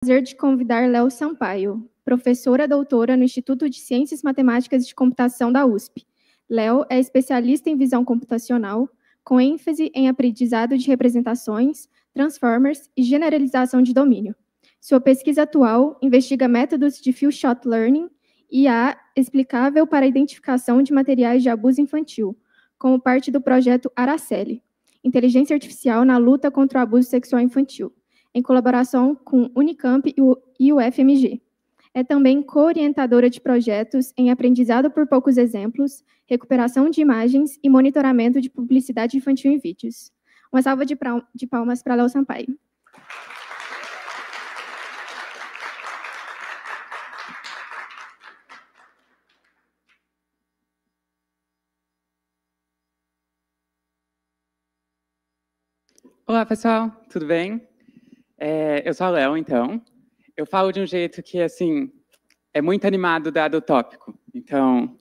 Prazer de convidar Léo Sampaio, professora doutora no Instituto de Ciências Matemáticas e de Computação da USP. Léo é especialista em visão computacional, com ênfase em aprendizado de representações, transformers e generalização de domínio. Sua pesquisa atual investiga métodos de few-shot learning e IA explicável para a identificação de materiais de abuso infantil, como parte do projeto Araceli, Inteligência Artificial na Luta contra o Abuso Sexual Infantil, em colaboração com Unicamp e o FMG. É também co-orientadora de projetos em aprendizado por poucos exemplos, recuperação de imagens e monitoramento de publicidade infantil em vídeos. Uma salva de palmas para Léo Sampaio. Olá, pessoal, tudo bem? Eu sou a Léo, então. Eu falo de um jeito que, assim, é muito animado dado o tópico. Então,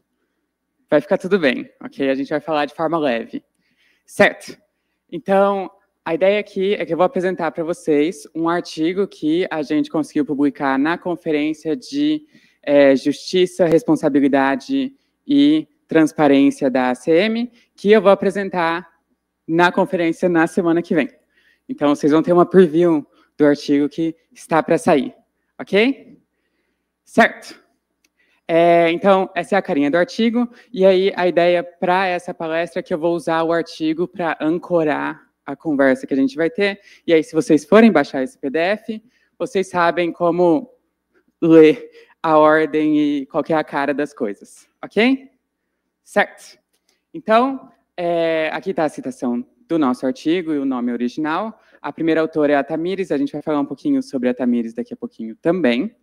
vai ficar tudo bem, ok? A gente vai falar de forma leve. Certo. Então, a ideia aqui é que eu vou apresentar para vocês um artigo que a gente conseguiu publicar na Conferência de Justiça, Responsabilidade e Transparência da ACM, que eu vou apresentar na conferência na semana que vem. Então, vocês vão ter uma preview do artigo que está para sair, ok? Certo. Então, essa é a carinha do artigo, e aí a ideia para essa palestra é que eu vou usar o artigo para ancorar a conversa que a gente vai ter, e aí se vocês forem baixar esse PDF, vocês sabem como ler a ordem e qual que é a cara das coisas, ok? Certo. Então, aqui está a citação do nosso artigo e o nome original. A primeira autora é a Tamires, a gente vai falar um pouquinho sobre a Tamires daqui a pouquinho também.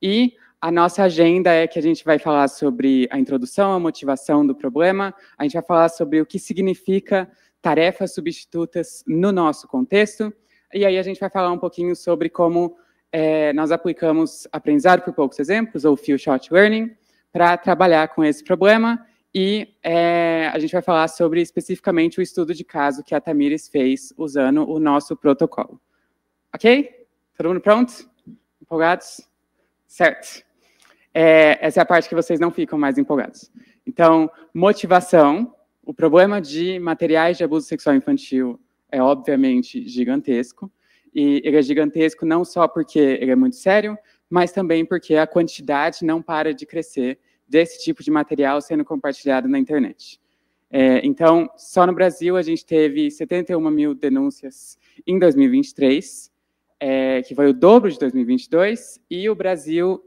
E a nossa agenda é que a gente vai falar sobre a introdução, a motivação do problema, a gente vai falar sobre o que significa tarefas substitutas no nosso contexto, e aí a gente vai falar um pouquinho sobre como nós aplicamos aprendizado por poucos exemplos, ou few-shot learning, para trabalhar com esse problema, e a gente vai falar sobre especificamente o estudo de caso que a Tamires fez usando o nosso protocolo. Ok? Todo mundo pronto? Empolgados? Certo. Essa é a parte que vocês não ficam mais empolgados. Então, motivação. O problema de materiais de abuso sexual infantil é obviamente gigantesco. E ele é gigantesco não só porque ele é muito sério, mas também porque a quantidade não para de crescer desse tipo de material sendo compartilhado na internet. Então, só no Brasil a gente teve 71 mil denúncias em 2023, que foi o dobro de 2022, e o Brasil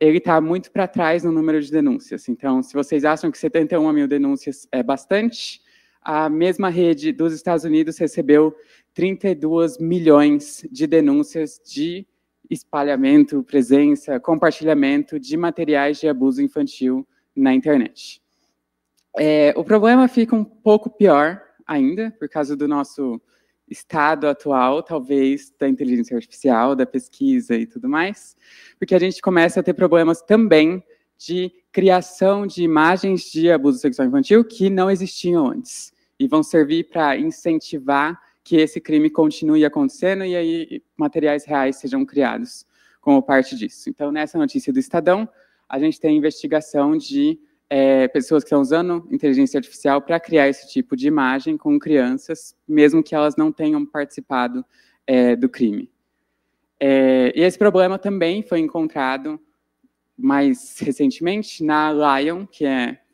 ele está muito para trás no número de denúncias. Então, se vocês acham que 71 mil denúncias é bastante, a mesma rede dos Estados Unidos recebeu 32 milhões de denúncias de espalhamento, presença, compartilhamento de materiais de abuso infantil na internet. O problema fica um pouco pior ainda, por causa do nosso estado atual, talvez, da inteligência artificial, da pesquisa e tudo mais, porque a gente começa a ter problemas também de criação de imagens de abuso sexual infantil que não existiam antes, e vão servir para incentivar que esse crime continue acontecendo e aí materiais reais sejam criados como parte disso. Então, nessa notícia do Estadão, a gente tem investigação de pessoas que estão usando inteligência artificial para criar esse tipo de imagem com crianças, mesmo que elas não tenham participado do crime. E esse problema também foi encontrado mais recentemente na Lion, que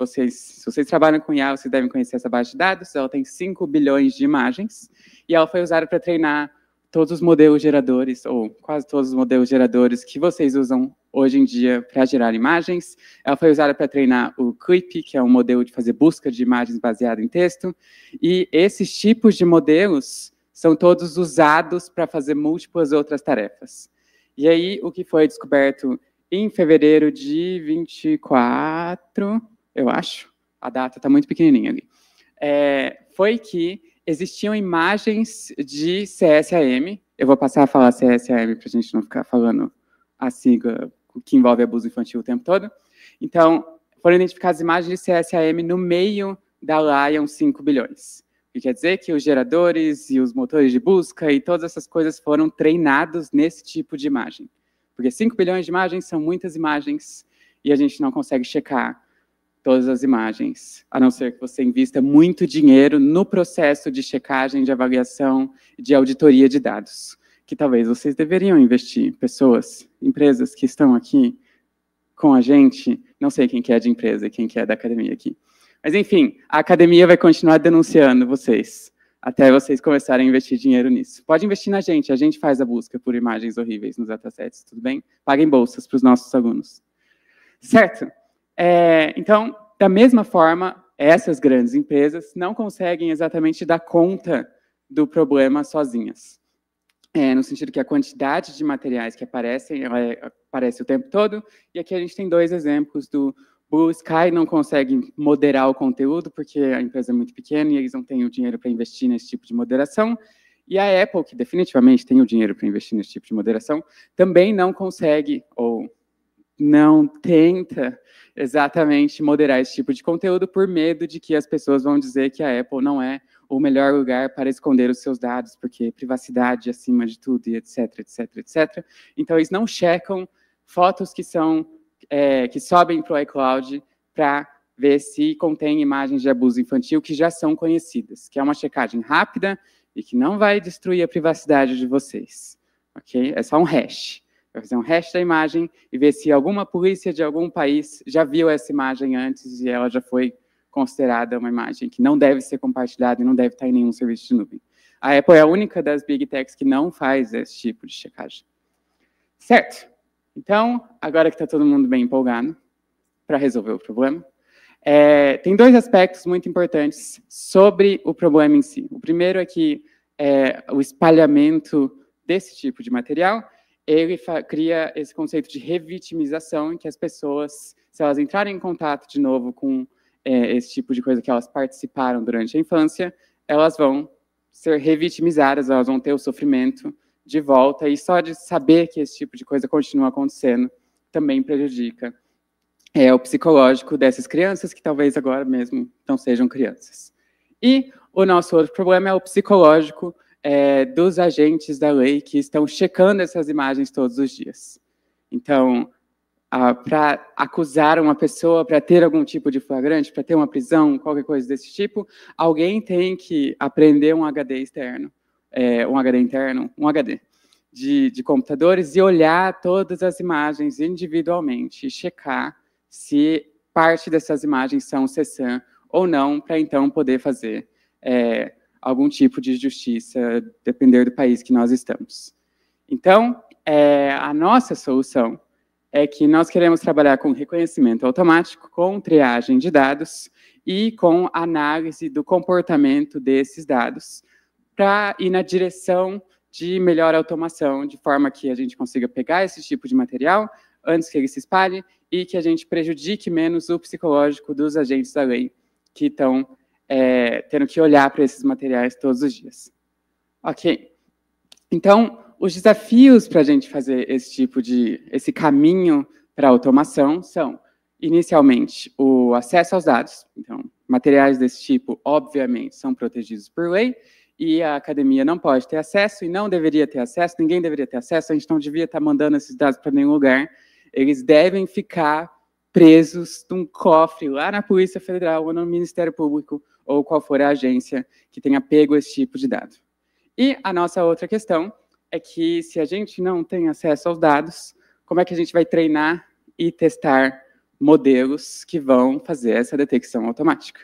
se vocês trabalham com IA, vocês devem conhecer essa base de dados, ela tem 5 bilhões de imagens, e ela foi usada para treinar todos os modelos geradores, ou quase todos os modelos geradores que vocês usam hoje em dia para gerar imagens. Ela foi usada para treinar o Clip, que é um modelo de fazer busca de imagens baseado em texto, e esses tipos de modelos são todos usados para fazer múltiplas outras tarefas. E aí, o que foi descoberto em fevereiro de 24, eu acho, a data está muito pequenininha ali, foi que existiam imagens de CSAM, eu vou passar a falar CSAM para a gente não ficar falando a sigla que envolve abuso infantil o tempo todo. Então, foram identificadas imagens de CSAM no meio da Lion 5 bilhões. O que quer dizer que os geradores e os motores de busca e todas essas coisas foram treinados nesse tipo de imagem. Porque 5 bilhões de imagens são muitas imagens e a gente não consegue checar todas as imagens, a não ser que você invista muito dinheiro no processo de checagem, de avaliação, de auditoria de dados, que talvez vocês deveriam investir. Pessoas, empresas que estão aqui com a gente, não sei quem que é de empresa e quem que é da academia aqui. Mas, enfim, a academia vai continuar denunciando vocês, até vocês começarem a investir dinheiro nisso. Pode investir na gente, a gente faz a busca por imagens horríveis nos datasets, tudo bem? Paguem bolsas para os nossos alunos. Certo? Então, da mesma forma, essas grandes empresas não conseguem exatamente dar conta do problema sozinhas. No sentido que a quantidade de materiais que aparecem, ela aparece o tempo todo, e aqui a gente tem 2 exemplos do Blue Sky não consegue moderar o conteúdo, porque a empresa é muito pequena e eles não têm o dinheiro para investir nesse tipo de moderação, e a Apple, que definitivamente tem o dinheiro para investir nesse tipo de moderação, também não consegue, ou não tenta exatamente moderar esse tipo de conteúdo por medo de que as pessoas vão dizer que a Apple não é o melhor lugar para esconder os seus dados, porque privacidade acima de tudo, e etc, etc, etc. Então, eles não checam fotos que sobem para o iCloud para ver se contém imagens de abuso infantil que já são conhecidas, que é uma checagem rápida e que não vai destruir a privacidade de vocês. Ok? É só um hash. Vai fazer um hash da imagem e ver se alguma polícia de algum país já viu essa imagem antes e ela já foi considerada uma imagem que não deve ser compartilhada e não deve estar em nenhum serviço de nuvem. A Apple é a única das Big Techs que não faz esse tipo de checagem. Certo? Então, agora que está todo mundo bem empolgado para resolver o problema, tem 2 aspectos muito importantes sobre o problema em si. O primeiro é que o espalhamento desse tipo de material, ele cria esse conceito de revitimização, em que as pessoas, se elas entrarem em contato de novo com esse tipo de coisa que elas participaram durante a infância, elas vão ser revitimizadas, elas vão ter o sofrimento de volta, e só de saber que esse tipo de coisa continua acontecendo também prejudica o psicológico dessas crianças, que talvez agora mesmo não sejam crianças. E o nosso outro problema é o psicológico dos agentes da lei que estão checando essas imagens todos os dias. Então, para acusar uma pessoa, para ter algum tipo de flagrante, para ter uma prisão, qualquer coisa desse tipo, alguém tem que aprender um HD externo, um HD interno, um HD de computadores e olhar todas as imagens individualmente e checar se parte dessas imagens são CSAM ou não, para então poder fazer algum tipo de justiça, depender do país que nós estamos. Então, a nossa solução é que nós queremos trabalhar com reconhecimento automático, com triagem de dados e com análise do comportamento desses dados para ir na direção de melhor automação, de forma que a gente consiga pegar esse tipo de material antes que ele se espalhe e que a gente prejudique menos o psicológico dos agentes da lei que estão tendo que olhar para esses materiais todos os dias. Ok. Então, os desafios para a gente fazer esse caminho para a automação são, inicialmente, o acesso aos dados. Então, materiais desse tipo, obviamente, são protegidos por lei, e a academia não pode ter acesso, e não deveria ter acesso, ninguém deveria ter acesso, a gente não devia estar mandando esses dados para nenhum lugar. Eles devem ficar presos num cofre lá na Polícia Federal ou no Ministério Público, ou qual for a agência que tenha pego esse tipo de dado. E a nossa outra questão é que, se a gente não tem acesso aos dados, como é que a gente vai treinar e testar modelos que vão fazer essa detecção automática?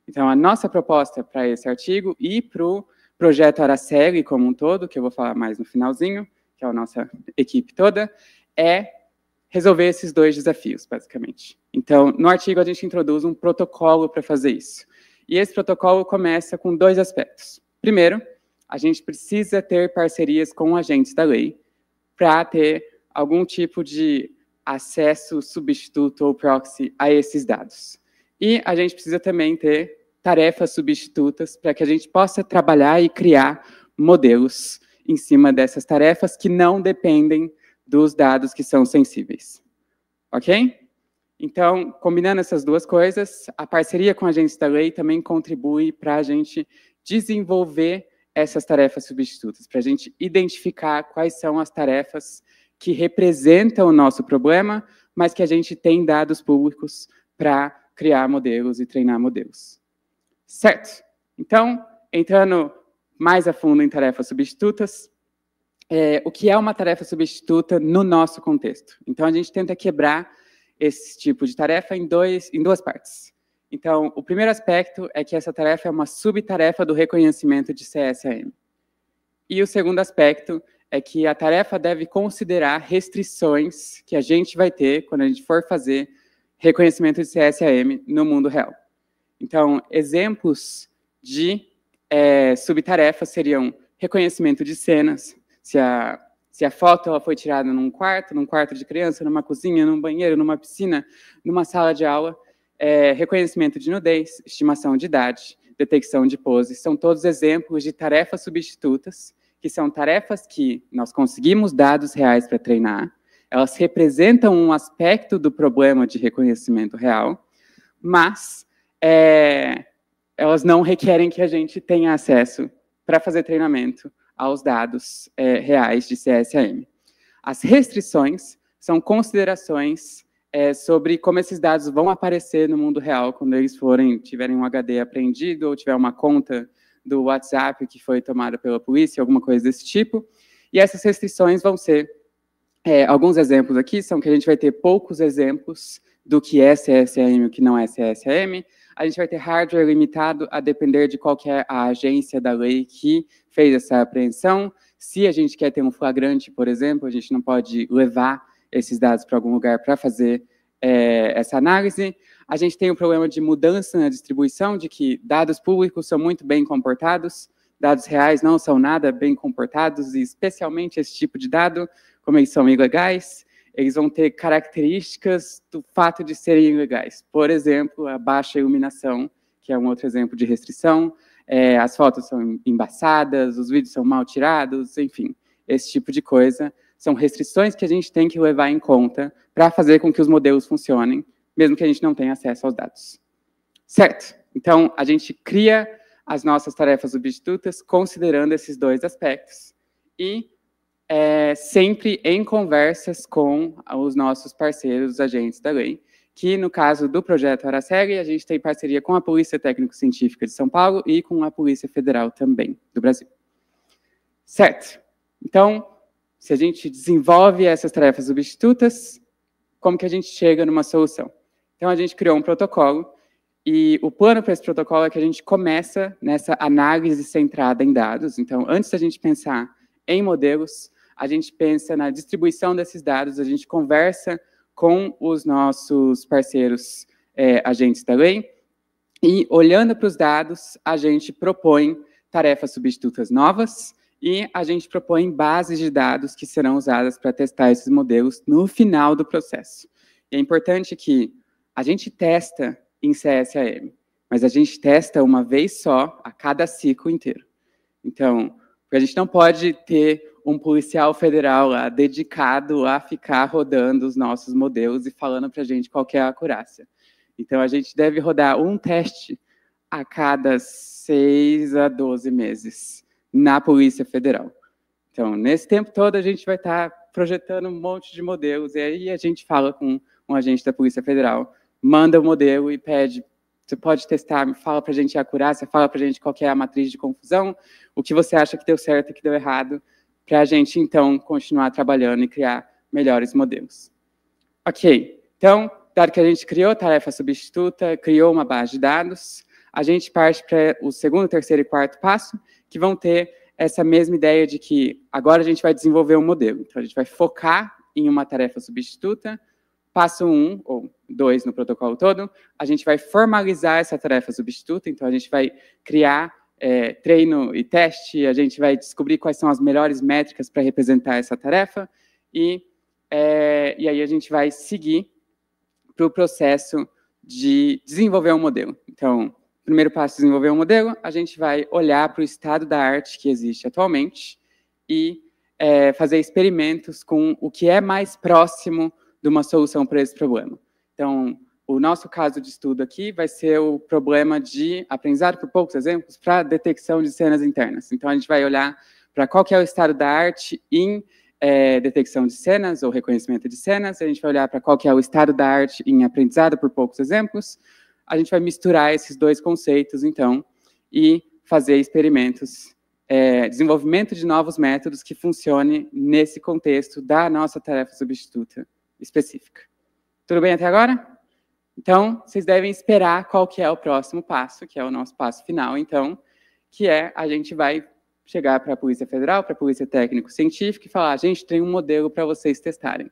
Então, a nossa proposta para esse artigo e para o projeto Araceli como um todo, que eu vou falar mais no finalzinho, que é a nossa equipe toda, é resolver esses 2 desafios, basicamente. Então, no artigo, a gente introduz um protocolo para fazer isso. E esse protocolo começa com 2 aspectos. Primeiro, a gente precisa ter parcerias com agentes da lei para ter algum tipo de acesso substituto ou proxy a esses dados. E a gente precisa também ter tarefas substitutas para que a gente possa trabalhar e criar modelos em cima dessas tarefas que não dependem dos dados que são sensíveis. Ok? Então, combinando essas 2 coisas, a parceria com agentes da lei também contribui para a gente desenvolver essas tarefas substitutas, para a gente identificar quais são as tarefas que representa o nosso problema, mas que a gente tem dados públicos para criar modelos e treinar modelos. Certo? Então, entrando mais a fundo em tarefas substitutas, o que é uma tarefa substituta no nosso contexto? Então, a gente tenta quebrar esse tipo de tarefa em duas partes. Então, o primeiro aspecto é que essa tarefa é uma subtarefa do reconhecimento de CSAM. E o segundo aspecto é que a tarefa deve considerar restrições que a gente vai ter quando a gente for fazer reconhecimento de CSAM no mundo real. Então, exemplos de subtarefas seriam reconhecimento de cenas, se a foto ela foi tirada num quarto de criança, numa cozinha, num banheiro, numa piscina, numa sala de aula, reconhecimento de nudez, estimação de idade, detecção de pose, são todos exemplos de tarefas substitutas, que são tarefas que nós conseguimos dados reais para treinar, elas representam um aspecto do problema de reconhecimento real, mas elas não requerem que a gente tenha acesso para fazer treinamento aos dados reais de CSAM. As restrições são considerações sobre como esses dados vão aparecer no mundo real quando eles tiverem um HD apreendido ou tiver uma conta do WhatsApp que foi tomada pela polícia, alguma coisa desse tipo. E essas restrições vão ser, alguns exemplos aqui, são que a gente vai ter poucos exemplos do que é CSAM e o que não é CSAM. A gente vai ter hardware limitado a depender de qual que é a agência da lei que fez essa apreensão. Se a gente quer ter um flagrante, por exemplo, a gente não pode levar esses dados para algum lugar para fazer essa análise. A gente tem o problema de mudança na distribuição, de que dados públicos são muito bem comportados, dados reais não são nada bem comportados, e especialmente esse tipo de dado, como eles são ilegais, eles vão ter características do fato de serem ilegais. Por exemplo, a baixa iluminação, que é um outro exemplo de restrição, as fotos são embaçadas, os vídeos são mal tirados, enfim, esse tipo de coisa. São restrições que a gente tem que levar em conta para fazer com que os modelos funcionem, mesmo que a gente não tenha acesso aos dados. Certo? Então, a gente cria as nossas tarefas substitutas considerando esses dois aspectos e sempre em conversas com os nossos parceiros, os agentes da lei, que no caso do projeto Araceli, a gente tem parceria com a Polícia Técnico-Científica de São Paulo e com a Polícia Federal também do Brasil. Certo? Então, se a gente desenvolve essas tarefas substitutas, como que a gente chega numa solução? Então, a gente criou um protocolo, e o plano para esse protocolo é que a gente começa nessa análise centrada em dados. Então, antes da gente pensar em modelos, a gente pensa na distribuição desses dados, a gente conversa com os nossos parceiros agentes da lei, e olhando para os dados, a gente propõe tarefas substitutas novas, e a gente propõe bases de dados que serão usadas para testar esses modelos no final do processo. E é importante que a gente testa em CSAM, mas a gente testa uma vez só a cada ciclo inteiro. Então, a gente não pode ter um policial federal lá dedicado a ficar rodando os nossos modelos e falando para a gente qual que é a acurácia. Então, a gente deve rodar um teste a cada 6 a 12 meses na Polícia Federal. Então, nesse tempo todo, a gente vai estar projetando um monte de modelos, e aí a gente fala com um agente da Polícia Federal, manda o modelo e pede, você pode testar, fala para a gente a acurácia, fala para a gente qual que é a matriz de confusão, o que você acha que deu certo e que deu errado, para a gente, então, continuar trabalhando e criar melhores modelos. Ok, então, dado que a gente criou tarefa substituta, criou uma base de dados, a gente parte para o segundo, terceiro e quarto passo, que vão ter essa mesma ideia de que agora a gente vai desenvolver um modelo. Então, a gente vai focar em uma tarefa substituta. Passo 1, ou 2 no protocolo todo, a gente vai formalizar essa tarefa substituta, então a gente vai criar treino e teste, a gente vai descobrir quais são as melhores métricas para representar essa tarefa, e aí a gente vai seguir para o processo de desenvolver um modelo. Então, primeiro passo, desenvolver um modelo, a gente vai olhar para o estado da arte que existe atualmente e fazer experimentos com o que é mais próximo de uma solução para esse problema. Então, o nosso caso de estudo aqui vai ser o problema de aprendizado por poucos exemplos para detecção de cenas internas. Então, a gente vai olhar para qual que é o estado da arte em detecção de cenas ou reconhecimento de cenas, a gente vai olhar para qual que é o estado da arte em aprendizado por poucos exemplos, a gente vai misturar esses dois conceitos, então, e fazer experimentos, desenvolvimento de novos métodos que funcionem nesse contexto da nossa tarefa substituta específica. Tudo bem até agora? Então, vocês devem esperar qual que é o próximo passo, que é o nosso passo final, então, que é a gente vai chegar para a Polícia Federal, para a Polícia Técnico-Científica e falar, a gente tem um modelo para vocês testarem.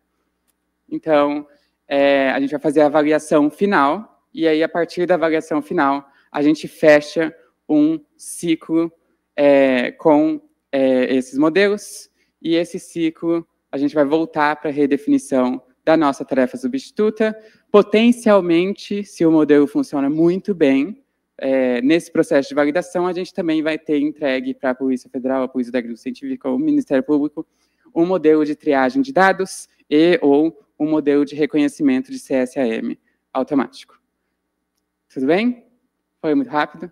Então, a gente vai fazer a avaliação final, e aí, a partir da avaliação final, a gente fecha um ciclo com esses modelos, e esse ciclo a gente vai voltar para a redefinição da nossa tarefa substituta. Potencialmente, se o modelo funciona muito bem, nesse processo de validação, a gente também vai ter entregue para a Polícia Federal, a Polícia Técnico-Científica, o Ministério Público, um modelo de triagem de dados ou um modelo de reconhecimento de CSAM automático. Tudo bem? Foi muito rápido?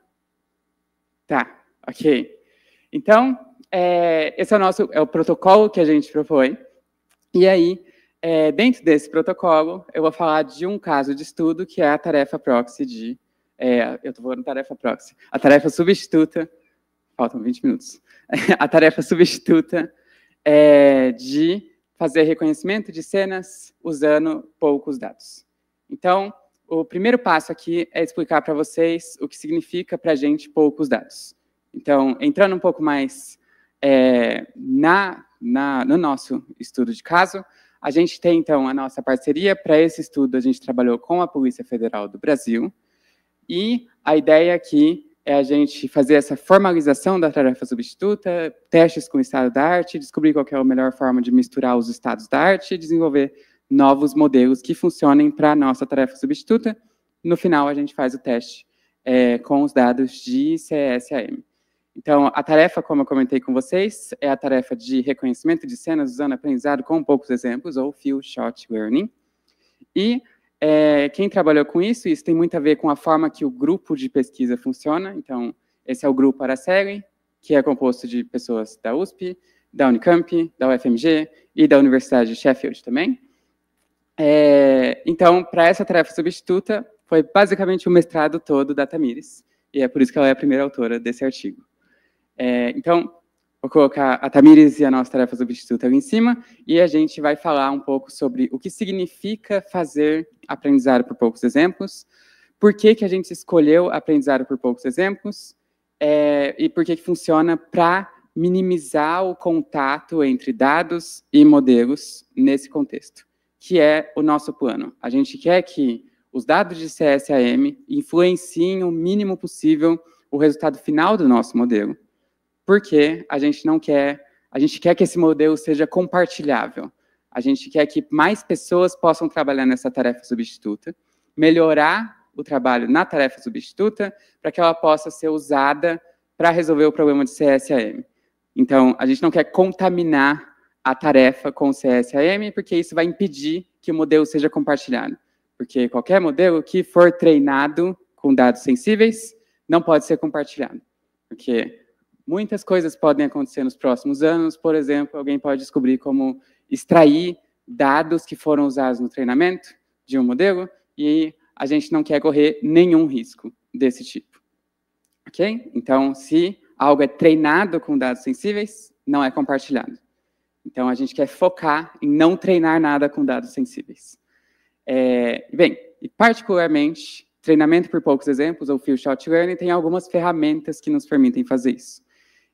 Tá, ok. Então, esse é o protocolo que a gente propõe. E aí, dentro desse protocolo, eu vou falar de um caso de estudo, que é a tarefa proxy de... eu estou falando tarefa proxy. A tarefa substituta... Faltam 20 minutos. A tarefa substituta de fazer reconhecimento de cenas usando poucos dados. Então, o primeiro passo aqui é explicar para vocês o que significa para a gente poucos dados. Então, entrando um pouco mais no nosso estudo de caso, a gente tem, então, a nossa parceria. Para esse estudo, a gente trabalhou com a Polícia Federal do Brasil, e a ideia aqui é a gente fazer essa formalização da tarefa substituta, testes com o estado da arte, descobrir qual que é a melhor forma de misturar os estados da arte e desenvolver novos modelos que funcionem para a nossa tarefa substituta. No final, a gente faz o teste com os dados de CSAM. Então, a tarefa, como eu comentei com vocês, é a tarefa de reconhecimento de cenas usando aprendizado com poucos exemplos, ou Few Shot Learning. E quem trabalhou com isso tem muito a ver com a forma que o grupo de pesquisa funciona. Então, esse é o grupo Araceli, que é composto de pessoas da USP, da Unicamp, da UFMG e da Universidade de Sheffield também. Então, para essa tarefa substituta, foi basicamente o mestrado todo da Tamires, e é por isso que ela é a primeira autora desse artigo. Então, vou colocar a Tamires e a nossa tarefa substituta ali em cima, e a gente vai falar um pouco sobre o que significa fazer aprendizado por poucos exemplos, por que a gente escolheu aprendizado por poucos exemplos, e por que funciona para minimizar o contato entre dados e modelos nesse contexto, que é o nosso plano. A gente quer que os dados de CSAM influenciem o mínimo possível o resultado final do nosso modelo, porque a gente quer que esse modelo seja compartilhável. A gente quer que mais pessoas possam trabalhar nessa tarefa substituta, melhorar o trabalho na tarefa substituta, para que ela possa ser usada para resolver o problema de CSAM. Então, a gente não quer contaminar a tarefa com o CSAM, porque isso vai impedir que o modelo seja compartilhado. Porque qualquer modelo que for treinado com dados sensíveis não pode ser compartilhado. Porque muitas coisas podem acontecer nos próximos anos. Por exemplo, alguém pode descobrir como extrair dados que foram usados no treinamento de um modelo, e a gente não quer correr nenhum risco desse tipo. Ok? Então, se algo é treinado com dados sensíveis, não é compartilhado. Então, a gente quer focar em não treinar nada com dados sensíveis. Bem, e particularmente, treinamento por poucos exemplos, ou Few Shot Learning, tem algumas ferramentas que nos permitem fazer isso.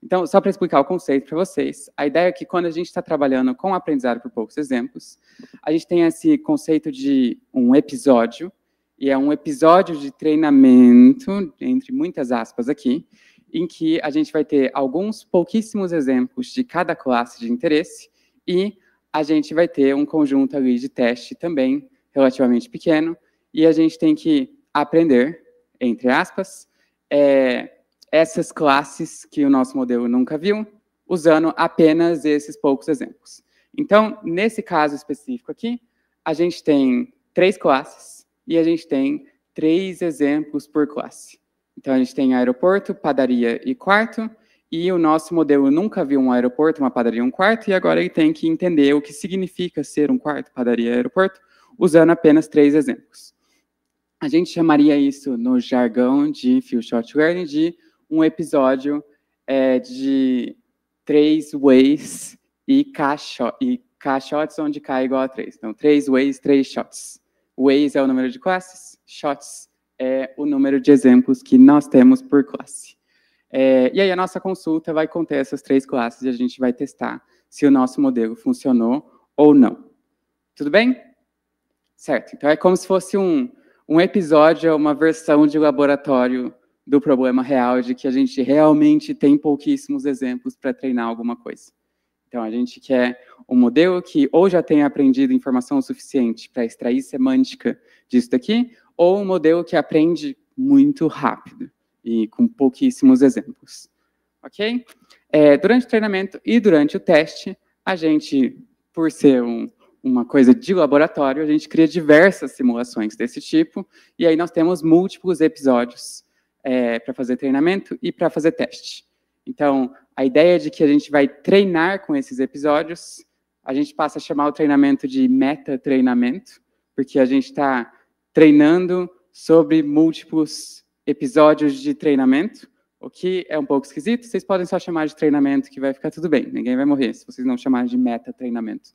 Então, só para explicar o conceito para vocês, a ideia é que quando a gente está trabalhando com aprendizado por poucos exemplos, a gente tem esse conceito de um episódio, e é um episódio de treinamento, entre muitas aspas aqui, em que a gente vai ter alguns pouquíssimos exemplos de cada classe de interesse, e a gente vai ter um conjunto ali de teste também relativamente pequeno, e a gente tem que aprender, entre aspas, essas classes que o nosso modelo nunca viu, usando apenas esses poucos exemplos. Então, nesse caso específico aqui, a gente tem 3 classes e a gente tem 3 exemplos por classe. Então, a gente tem aeroporto, padaria e quarto, e o nosso modelo nunca viu um aeroporto, uma padaria, um quarto, e agora ele tem que entender o que significa ser um quarto, padaria, aeroporto, usando apenas 3 exemplos. A gente chamaria isso, no jargão de Few-Shot Learning, de um episódio de 3 ways e K-shots, onde K é igual a 3. Então, 3 ways, 3 shots. Ways é o número de classes, shots é o número de exemplos que nós temos por classe. E aí a nossa consulta vai conter essas 3 classes e a gente vai testar se o nosso modelo funcionou ou não. Tudo bem? Certo. Então, é como se fosse um episódio, uma versão de laboratório do problema real, de que a gente realmente tem pouquíssimos exemplos para treinar alguma coisa. Então, a gente quer um modelo que ou já tenha aprendido informação suficiente para extrair semântica disso daqui, ou um modelo que aprende muito rápido e com pouquíssimos exemplos. Ok? Durante o treinamento e durante o teste, a gente, por ser uma coisa de laboratório, a gente cria diversas simulações desse tipo, e aí nós temos múltiplos episódios para fazer treinamento e para fazer teste. Então, a ideia de que a gente vai treinar com esses episódios, a gente passa a chamar o treinamento de meta-treinamento, porque a gente está treinando sobre múltiplos episódios de treinamento, o que é um pouco esquisito. Vocês podem só chamar de treinamento, que vai ficar tudo bem, ninguém vai morrer se vocês não chamarem de meta-treinamento.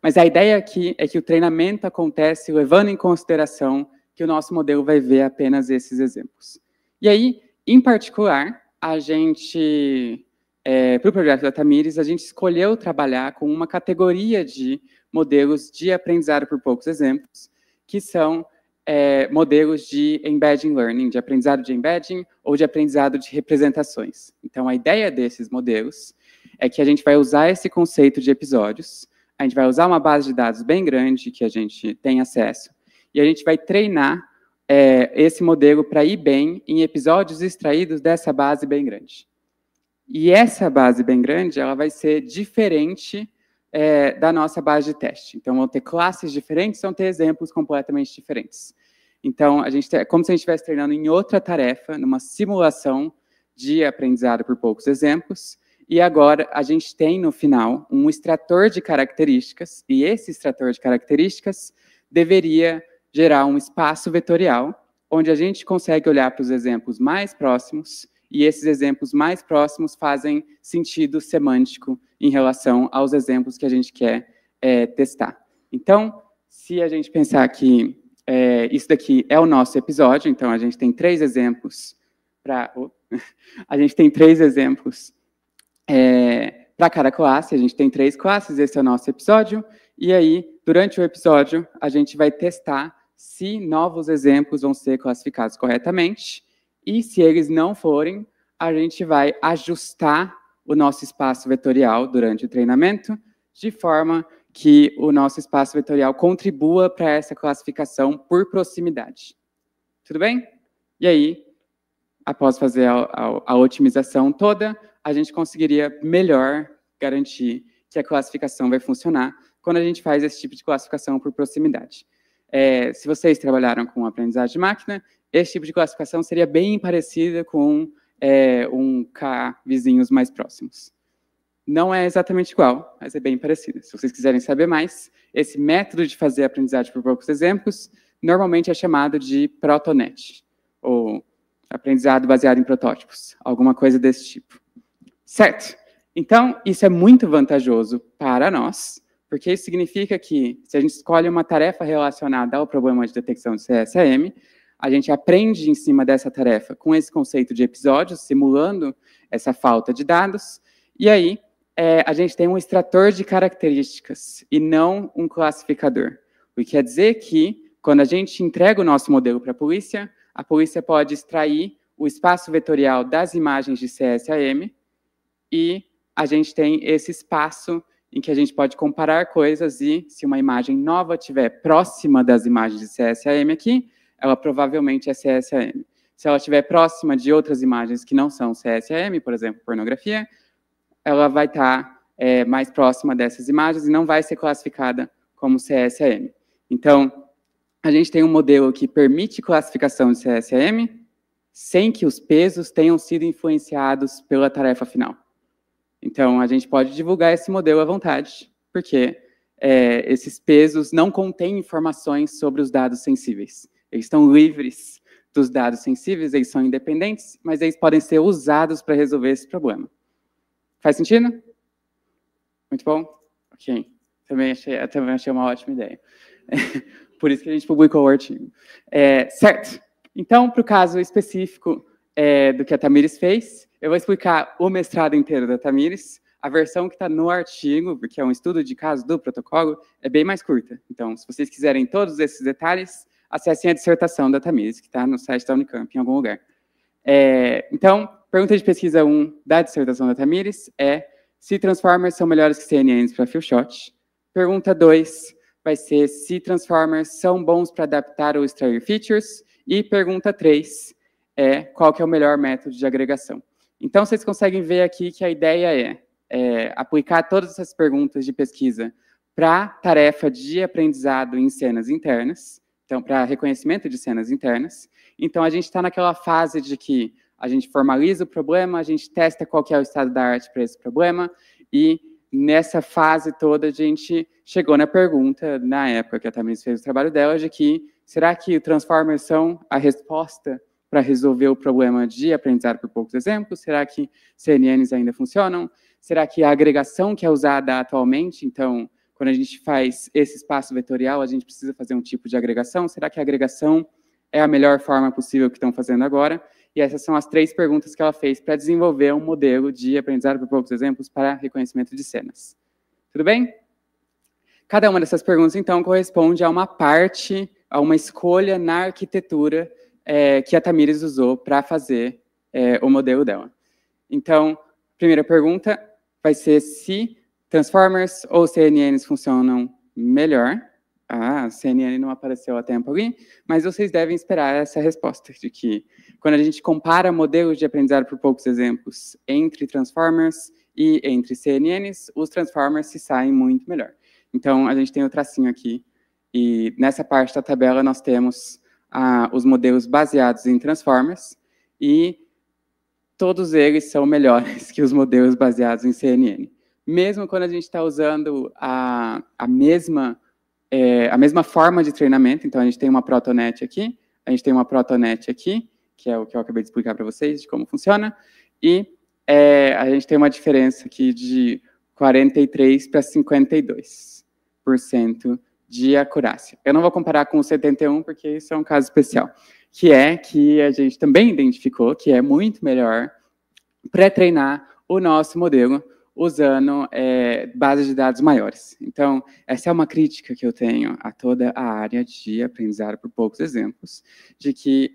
Mas a ideia aqui é que o treinamento acontece levando em consideração que o nosso modelo vai ver apenas esses exemplos. E aí, em particular, a gente, para o projeto da Tamires, a gente escolheu trabalhar com uma categoria de modelos de aprendizado por poucos exemplos, que são modelos de embedding learning, de aprendizado de embedding ou de aprendizado de representações. Então, a ideia desses modelos é que a gente vai usar esse conceito de episódios, a gente vai usar uma base de dados bem grande que a gente tem acesso, e a gente vai treinar esse modelo para ir bem em episódios extraídos dessa base bem grande. E essa base bem grande, ela vai ser diferente da nossa base de teste. Então, vão ter classes diferentes, vão ter exemplos completamente diferentes. Então, é como se a gente estivesse treinando em outra tarefa, numa simulação de aprendizado por poucos exemplos, e agora a gente tem, no final, um extrator de características, e esse extrator de características deveria gerar um espaço vetorial, onde a gente consegue olhar para os exemplos mais próximos, e esses exemplos mais próximos fazem sentido semântico em relação aos exemplos que a gente quer testar. Então, se a gente pensar que isso daqui é o nosso episódio, então a gente tem 3 exemplos para... a gente tem 3 exemplos para cada classe, a gente tem 3 classes, esse é o nosso episódio, e aí, durante o episódio, a gente vai testar se novos exemplos vão ser classificados corretamente, e se eles não forem, a gente vai ajustar o nosso espaço vetorial durante o treinamento, de forma que o nosso espaço vetorial contribua para essa classificação por proximidade. Tudo bem? E aí, após fazer a otimização toda, a gente conseguiria melhor garantir que a classificação vai funcionar quando a gente faz esse tipo de classificação por proximidade. Se vocês trabalharam com aprendizagem de máquina, esse tipo de classificação seria bem parecida com um K vizinhos mais próximos. Não é exatamente igual, mas é bem parecido. Se vocês quiserem saber mais, esse método de fazer aprendizagem por poucos exemplos, normalmente é chamado de ProtoNet, ou aprendizado baseado em protótipos, alguma coisa desse tipo. Certo? Então, isso é muito vantajoso para nós, porque isso significa que, se a gente escolhe uma tarefa relacionada ao problema de detecção de CSAM, a gente aprende em cima dessa tarefa com esse conceito de episódios, simulando essa falta de dados, e aí a gente tem um extrator de características e não um classificador. O que quer dizer que, quando a gente entrega o nosso modelo para a polícia pode extrair o espaço vetorial das imagens de CSAM e a gente tem esse espaço em que a gente pode comparar coisas e, se uma imagem nova estiver próxima das imagens de CSAM aqui, ela provavelmente é CSAM. Se ela estiver próxima de outras imagens que não são CSAM, por exemplo, pornografia, ela vai estar mais próxima dessas imagens e não vai ser classificada como CSAM. Então, a gente tem um modelo que permite classificação de CSAM sem que os pesos tenham sido influenciados pela tarefa final. Então, a gente pode divulgar esse modelo à vontade, porque esses pesos não contêm informações sobre os dados sensíveis. Eles estão livres dos dados sensíveis, eles são independentes, mas eles podem ser usados para resolver esse problema. Faz sentido? Muito bom? Ok. Também achei uma ótima ideia. Por isso que a gente publicou o artigo. Certo. Então, para o caso específico do que a Tamires fez, eu vou explicar o mestrado inteiro da Tamires. A versão que está no artigo, porque é um estudo de caso do protocolo, é bem mais curta. Então, se vocês quiserem todos esses detalhes, acessem a dissertação da Tamires, que está no site da Unicamp, em algum lugar. Então, pergunta de pesquisa 1 da dissertação da Tamires é se transformers são melhores que CNNs para feelshot. Pergunta 2 vai ser se transformers são bons para adaptar ou extrair features. E pergunta 3 é qual que é o melhor método de agregação. Então, vocês conseguem ver aqui que a ideia é aplicar todas essas perguntas de pesquisa para tarefa de aprendizado em cenas internas, então, para reconhecimento de cenas internas. Então, a gente está naquela fase de que a gente formaliza o problema, a gente testa qual que é o estado da arte para esse problema, e nessa fase toda a gente chegou na pergunta, na época que a Tamires fez o trabalho dela, de que será que transformers são a resposta para resolver o problema de aprendizado por poucos exemplos? Será que CNNs ainda funcionam? Será que a agregação que é usada atualmente, então, quando a gente faz esse espaço vetorial, a gente precisa fazer um tipo de agregação? Será que a agregação é a melhor forma possível que estão fazendo agora? E essas são as 3 perguntas que ela fez para desenvolver um modelo de aprendizado por poucos exemplos para reconhecimento de cenas. Tudo bem? Cada uma dessas perguntas, então, corresponde a uma parte, a uma escolha na arquitetura que a Tamires usou para fazer o modelo dela. Então, primeira pergunta vai ser se transformers ou CNNs funcionam melhor. Ah, CNN não apareceu a tempo ali, mas vocês devem esperar essa resposta, de que quando a gente compara modelos de aprendizado por poucos exemplos entre transformers e entre CNNs, os transformers se saem muito melhor. Então, a gente tem o tracinho aqui, e nessa parte da tabela nós temos os modelos baseados em transformers, e todos eles são melhores que os modelos baseados em CNN. Mesmo quando a gente está usando a mesma forma de treinamento, então a gente tem uma Protonet aqui, a gente tem uma Protonet aqui, que é o que eu acabei de explicar para vocês, de como funciona, e a gente tem uma diferença aqui de 43% para 52% de acurácia. Eu não vou comparar com o 71%, porque isso é um caso especial, que a gente também identificou que é muito melhor pré-treinar o nosso modelo usando bases de dados maiores. Então, essa é uma crítica que eu tenho a toda a área de aprendizado por poucos exemplos, de que,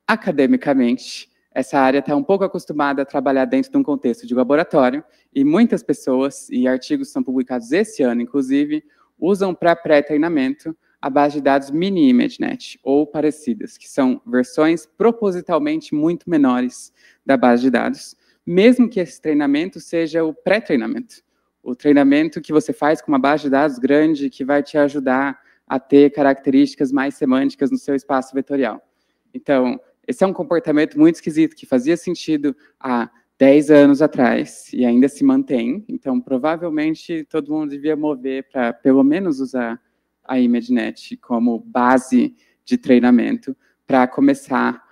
academicamente, essa área está um pouco acostumada a trabalhar dentro de um contexto de laboratório, e muitas pessoas, e artigos são publicados esse ano, inclusive, usam para pré-treinamento a base de dados mini-ImageNet, ou parecidas, que são versões propositalmente muito menores da base de dados, mesmo que esse treinamento seja o pré-treinamento. O treinamento que você faz com uma base de dados grande, que vai te ajudar a ter características mais semânticas no seu espaço vetorial. Então, esse é um comportamento muito esquisito, que fazia sentido há 10 anos atrás, e ainda se mantém. Então, provavelmente, todo mundo devia mover para, pelo menos, usar a ImageNet como base de treinamento para começar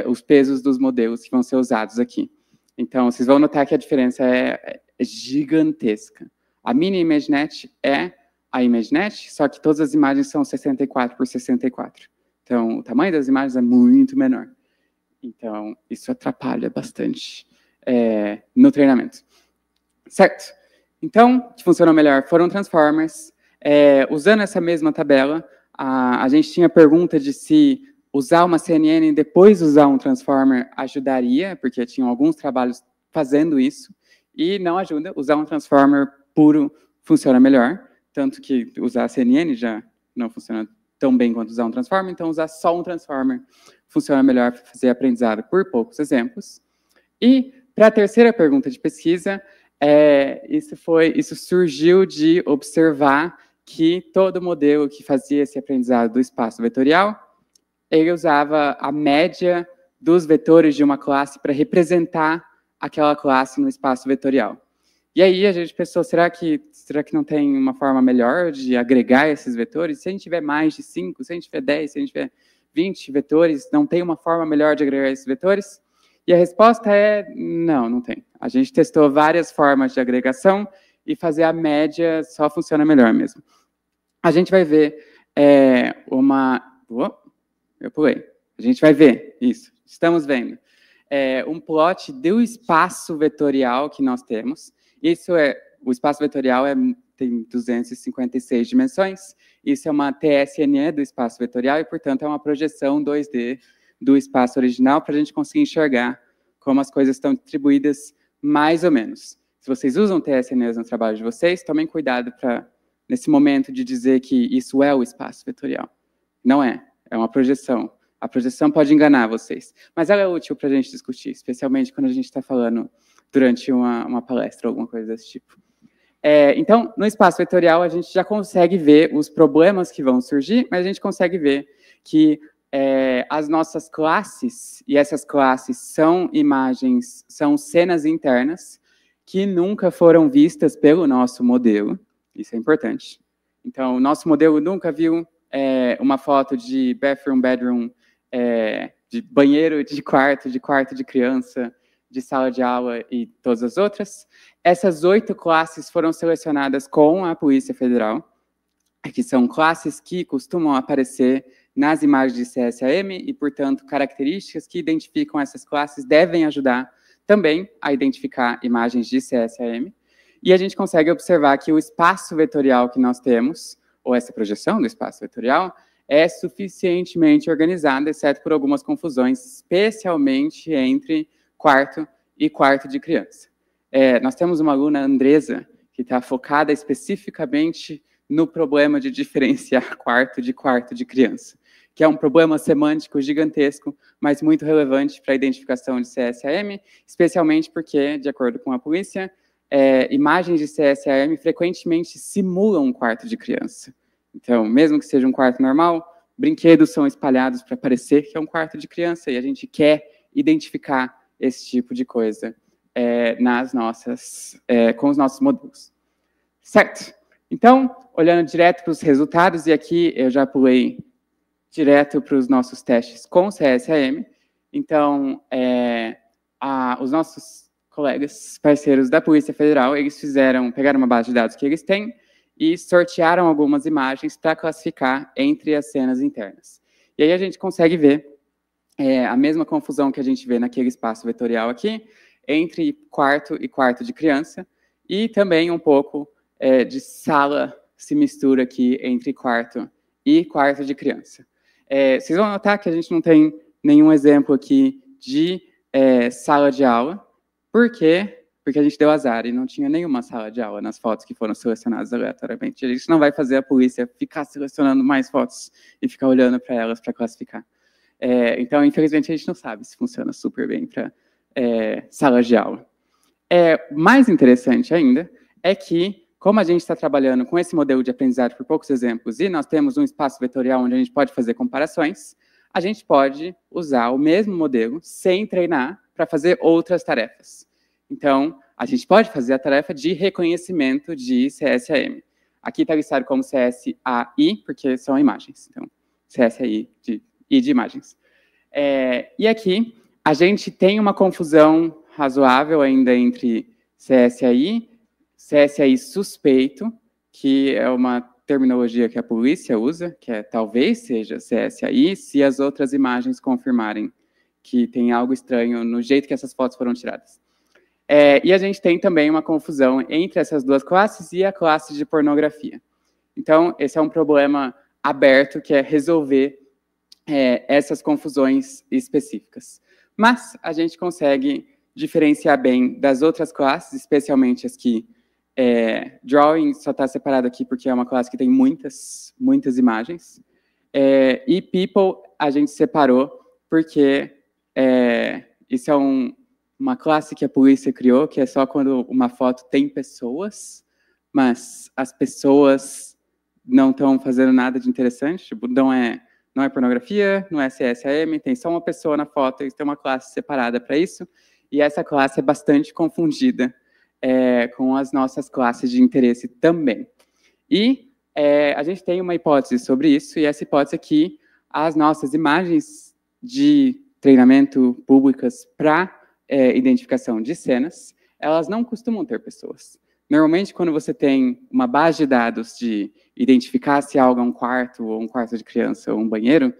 os pesos dos modelos que vão ser usados aqui. Então, vocês vão notar que a diferença é gigantesca. A mini ImageNet é a ImageNet, só que todas as imagens são 64 por 64. Então, o tamanho das imagens é muito menor. Então, isso atrapalha bastante no treinamento. Certo? Então, o que funcionou melhor foram transformers. Usando essa mesma tabela, a gente tinha a pergunta de se usar uma CNN e depois usar um transformer ajudaria, porque tinham alguns trabalhos fazendo isso, e não ajuda. Usar um transformer puro funciona melhor, tanto que usar a CNN já não funciona tão bem quanto usar um transformer, então usar só um transformer funciona melhor para fazer aprendizado por poucos exemplos. E, para a terceira pergunta de pesquisa, isso surgiu de observar que todo modelo que fazia esse aprendizado do espaço vetorial, ele usava a média dos vetores de uma classe para representar aquela classe no espaço vetorial. E aí a gente pensou, será que não tem uma forma melhor de agregar esses vetores? Se a gente tiver mais de 5, se a gente tiver 10, se a gente tiver 20 vetores, não tem uma forma melhor de agregar esses vetores? E a resposta é não, não tem. A gente testou várias formas de agregação e fazer a média só funciona melhor mesmo. A gente vai ver eu pulei. A gente vai ver isso. Estamos vendo um plot do espaço vetorial que nós temos. O espaço vetorial tem 256 dimensões. Isso é uma TSNE do espaço vetorial e, portanto, é uma projeção 2D do espaço original para a gente conseguir enxergar como as coisas estão distribuídas mais ou menos. Se vocês usam TSNEs no trabalho de vocês, tomem cuidado nesse momento de dizer que isso é o espaço vetorial. Não é uma projeção. A projeção pode enganar vocês, mas ela é útil para a gente discutir, especialmente quando a gente está falando durante uma palestra ou alguma coisa desse tipo. Então, no espaço vetorial, a gente já consegue ver os problemas que vão surgir, mas a gente consegue ver que as nossas classes, e essas classes são imagens, são cenas internas, que nunca foram vistas pelo nosso modelo. Isso é importante. Então, o nosso modelo nunca viu uma foto de bedroom, de banheiro de quarto de criança, de sala de aula e todas as outras. Essas 8 classes foram selecionadas com a Polícia Federal, que são classes que costumam aparecer nas imagens de CSAM e, portanto, características que identificam essas classes devem ajudar também a identificar imagens de CSAM. E a gente consegue observar que o espaço vetorial que nós temos, ou essa projeção do espaço vetorial, é suficientemente organizada, exceto por algumas confusões, especialmente entre quarto e quarto de criança. Nós temos uma aluna, Andresa, que está focada especificamente no problema de diferenciar quarto de criança, que é um problema semântico gigantesco, mas muito relevante para a identificação de CSAM, especialmente porque, de acordo com a polícia, imagens de CSAM frequentemente simulam um quarto de criança. Então, mesmo que seja um quarto normal, brinquedos são espalhados para parecer que é um quarto de criança, e a gente quer identificar esse tipo de coisa com os nossos modelos. Certo? Então, olhando direto para os resultados, e aqui eu já pulei direto para os nossos testes com CSAM. Então, os nossos colegas, parceiros da Polícia Federal, eles pegaram uma base de dados que eles têm e sortearam algumas imagens para classificar entre as cenas internas. E aí a gente consegue ver a mesma confusão que a gente vê naquele espaço vetorial aqui, entre quarto e quarto de criança, e também um pouco de sala se mistura aqui entre quarto e quarto de criança. Vocês vão notar que a gente não tem nenhum exemplo aqui de sala de aula. Por quê? Porque a gente deu azar e não tinha nenhuma sala de aula nas fotos que foram selecionadas aleatoriamente. A gente não vai fazer a polícia ficar selecionando mais fotos e ficar olhando para elas para classificar. Então, infelizmente, a gente não sabe se funciona super bem para sala de aula. Mais interessante ainda é que, como a gente está trabalhando com esse modelo de aprendizagem por poucos exemplos e nós temos um espaço vetorial onde a gente pode fazer comparações, a gente pode usar o mesmo modelo sem treinar para fazer outras tarefas. Então, a gente pode fazer a tarefa de reconhecimento de CSAM. Aqui está listado como CSAI, porque são imagens. Então, CSAI de imagens. E aqui, a gente tem uma confusão razoável ainda entre CSAI suspeito, que é uma terminologia que a polícia usa, que talvez seja CSAI, se as outras imagens confirmarem que tem algo estranho no jeito que essas fotos foram tiradas. E a gente tem também uma confusão entre essas duas classes e a classe de pornografia. Então, esse é um problema aberto, que é resolver essas confusões específicas. Mas a gente consegue diferenciar bem das outras classes, especialmente as que Drawing só está separado aqui porque é uma classe que tem muitas imagens. E People a gente separou porque isso é uma classe que a polícia criou, que é só quando uma foto tem pessoas, mas as pessoas não estão fazendo nada de interessante, tipo, não é Não é pornografia, não é CSAM, tem só uma pessoa na foto, eles têm uma classe separada para isso, e essa classe é bastante confundida com as nossas classes de interesse também. E a gente tem uma hipótese sobre isso, e essa hipótese é que as nossas imagens de treinamento públicas para identificação de cenas, elas não costumam ter pessoas. Normalmente, quando você tem uma base de dados de identificar se algo é um quarto, ou um quarto de criança, ou um banheiro,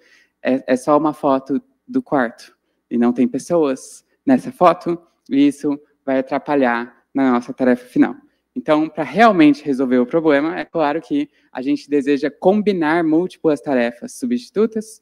é só uma foto do quarto, e não tem pessoas nessa foto, e isso vai atrapalhar na nossa tarefa final. Então, para realmente resolver o problema, é claro que a gente deseja combinar múltiplas tarefas substitutas,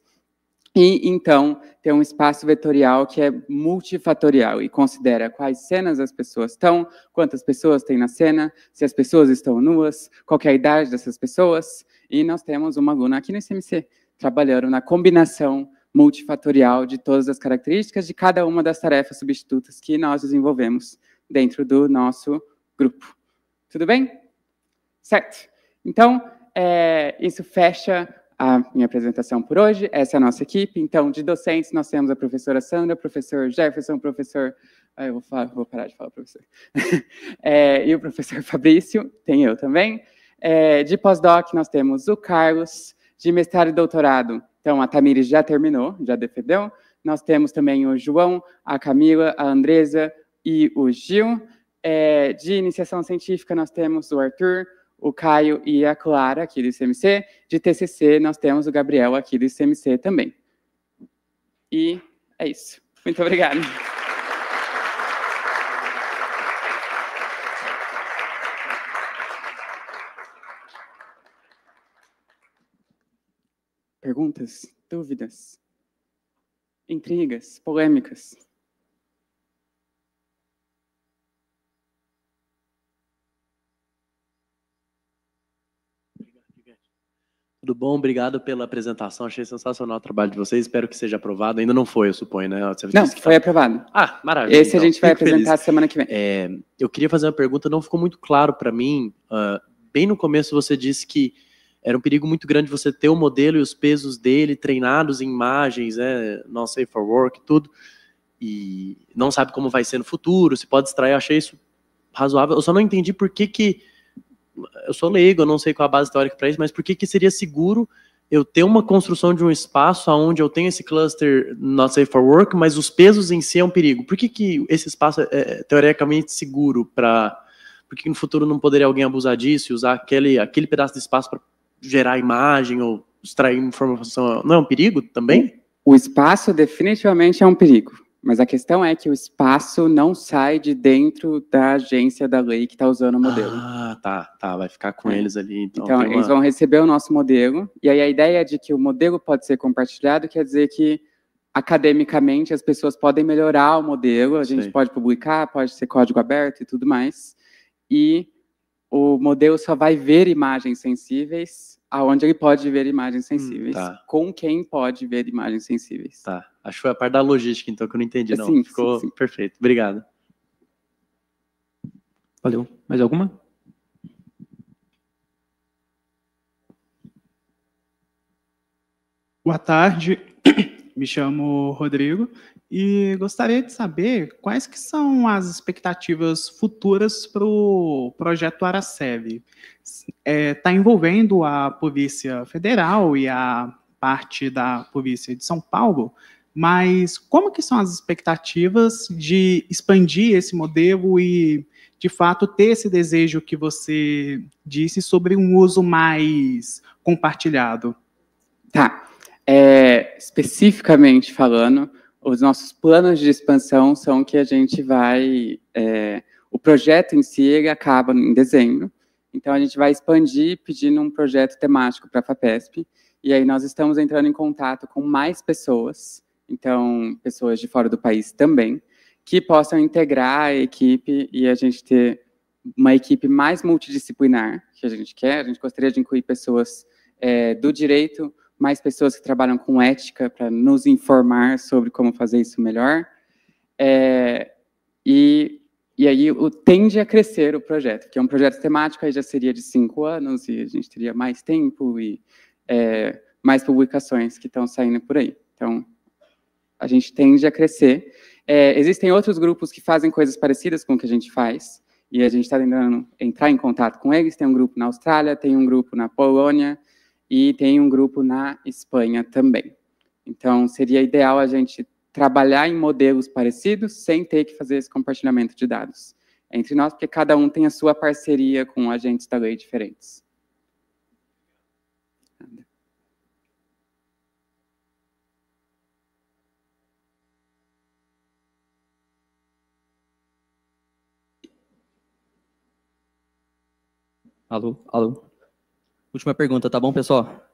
e, então, ter um espaço vetorial que é multifatorial e considera quais cenas as pessoas estão, quantas pessoas tem na cena, se as pessoas estão nuas, qual é a idade dessas pessoas. E nós temos uma aluna aqui no ICMC trabalhando na combinação multifatorial de todas as características de cada uma das tarefas substitutas que nós desenvolvemos dentro do nosso grupo. Tudo bem? Certo. Então, isso fecha a minha apresentação por hoje. Essa é a nossa equipe. Então, de docentes, nós temos a professora Sandra, o professor Jefferson, o professor... vou parar de falar professor. E o professor Fabrício, tem eu também. De pós-doc, nós temos o Carlos. De mestrado e doutorado, então, a Tamires já terminou, já defendeu. Nós temos também o João, a Camila, a Andresa e o Gil. De iniciação científica, nós temos o Arthur, o Caio e a Clara, aqui do ICMC. De TCC, nós temos o Gabriel, aqui do ICMC também. E é isso. Muito obrigado. Perguntas? Dúvidas? Intrigas? Polêmicas? Tudo bom? Obrigado pela apresentação. Achei sensacional o trabalho de vocês. Espero que seja aprovado. Ainda não foi, eu suponho, né? Você não, foi aprovado. Ah, maravilha. Esse então. A gente vai apresentar semana que vem. Eu queria fazer uma pergunta, não ficou muito claro para mim. Bem no começo você disse que era um perigo muito grande você ter o modelo e os pesos dele treinados em imagens, né? Not safe for work, tudo. E não sabe como vai ser no futuro, se pode extrair. Eu achei isso razoável. Eu só não entendi por que eu sou leigo, eu não sei qual a base teórica para isso, mas por que seria seguro eu ter uma construção de um espaço onde eu tenho esse cluster not safe for work, mas os pesos em si é um perigo? Por que esse espaço é teoricamente seguro para... Por que no futuro não poderia alguém abusar disso e usar aquele pedaço de espaço para gerar imagem ou extrair informação? Não é um perigo também? O espaço definitivamente é um perigo. Mas a questão é que o espaço não sai de dentro da agência da lei que está usando o modelo. Ah, tá. Vai ficar com eles ali. Então eles vão receber o nosso modelo. E aí a ideia de que o modelo pode ser compartilhado quer dizer que, academicamente, as pessoas podem melhorar o modelo. A gente pode publicar, pode ser código aberto e tudo mais. E o modelo só vai ver imagens sensíveis aonde ele pode ver imagens sensíveis, com quem pode ver imagens sensíveis. Tá, acho que foi a parte da logística, então, que eu não entendi, não. Sim, ficou sim. Perfeito, obrigado. Valeu. Mais alguma? Boa tarde, me chamo Rodrigo e gostaria de saber quais que são as expectativas futuras para o projeto Aracev. Está envolvendo a Polícia Federal e a parte da Polícia de São Paulo, mas como que são as expectativas de expandir esse modelo e, de fato, ter esse desejo que você disse sobre um uso mais compartilhado? Tá. Especificamente falando, os nossos planos de expansão são que a gente vai... o projeto em si ele acaba em dezembro, então a gente vai expandir pedindo um projeto temático para a FAPESP, e aí nós estamos entrando em contato com mais pessoas, então pessoas de fora do país também, que possam integrar a equipe e a gente ter uma equipe mais multidisciplinar, que a gente quer. A gente gostaria de incluir pessoas do direito, mais pessoas que trabalham com ética para nos informar sobre como fazer isso melhor. E aí tende a crescer o projeto, que é um projeto temático, aí já seria de 5 anos, e a gente teria mais tempo, mais publicações que estão saindo por aí. Então, a gente tende a crescer. Existem outros grupos que fazem coisas parecidas com o que a gente faz, e a gente está tentando entrar em contato com eles. Tem um grupo na Austrália, tem um grupo na Polônia, e tem um grupo na Espanha também. Então, seria ideal a gente trabalhar em modelos parecidos, sem ter que fazer esse compartilhamento de dados entre nós, porque cada um tem a sua parceria com agentes da lei diferentes. Alô, alô. Última pergunta, tá bom, pessoal?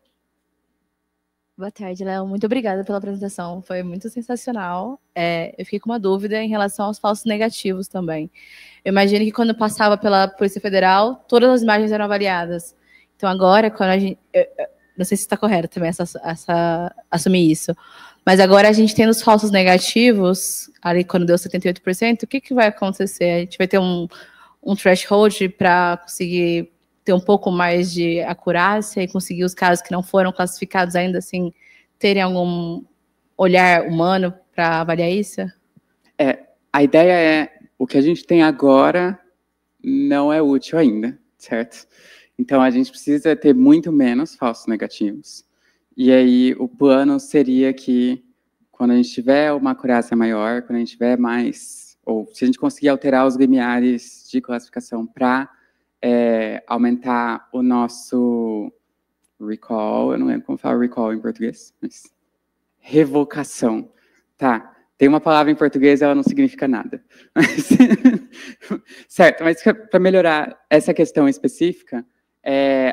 Boa tarde, Léo. Muito obrigada pela apresentação. Foi muito sensacional. Eu fiquei com uma dúvida em relação aos falsos negativos também. Eu imagino que quando passava pela Polícia Federal, todas as imagens eram avaliadas. Então agora, quando a gente... não sei se está correto também assumir isso. Mas agora a gente tendo os falsos negativos, ali quando deu 78%, o que vai acontecer? A gente vai ter um threshold para conseguir ter um pouco mais de acurácia e conseguir os casos que não foram classificados ainda assim terem algum olhar humano para avaliar isso? A ideia é, o que a gente tem agora não é útil ainda, certo? Então, a gente precisa ter muito menos falsos negativos. E aí, o plano seria que, quando a gente tiver uma acurácia maior, quando a gente tiver mais, ou se a gente conseguir alterar os limiares de classificação para aumentar o nosso recall, eu não lembro como fala recall em português, mas revocação. Tá, tem uma palavra em português, ela não significa nada. Mas, certo, mas para melhorar essa questão específica,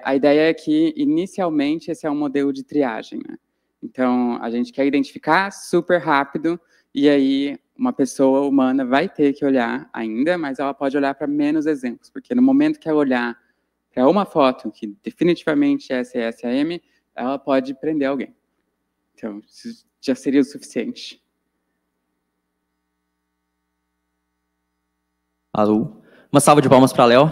a ideia é que, inicialmente, esse é um modelo de triagem, né? Então, a gente quer identificar super rápido, e aí uma pessoa humana vai ter que olhar ainda, mas ela pode olhar para menos exemplos, porque no momento que ela olhar para uma foto que definitivamente é SES-AM, ela pode prender alguém. Então, isso já seria o suficiente. Alô. Uma salva de palmas para Léo.